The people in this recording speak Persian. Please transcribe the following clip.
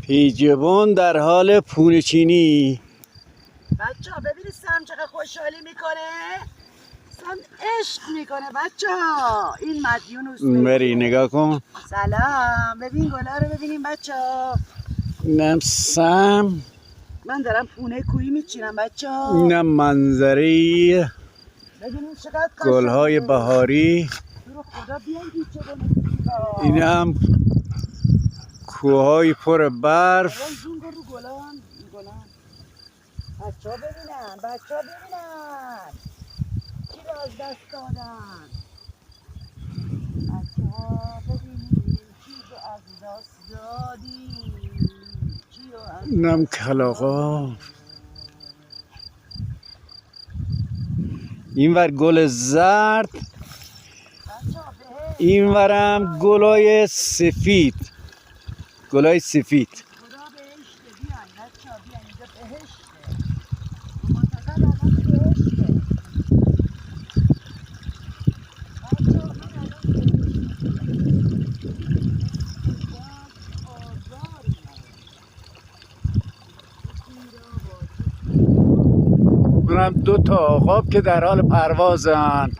پیجبون در حال پونه چینی. بچه ها ببینید سم چقدر خوشحالی میکنه. سم عشق میکنه بچه ها. این مدیون بری نگاه کن. سلام. ببین گلا رو ببینیم بچه ها. اینم سم. من دارم پونه کویی میچینم بچه ها. اینم منظری ببینید چقدر گلهای بهاری. خدا بیان اینم کوههای پر برف. بچه ها ببینن چی رو از دست دادن. بچه ها ببینید چی رو از دست دادیم. اینم کلاغا. اینور گل زرد، اینورم گلای سفید. گلای سفید. خدا بهشته. بیاین بچه ها بیاین اینجا بهشته. منطقه الان بهشته. بچه ها من الان اونم دو تا عقاب که در حال پروازن.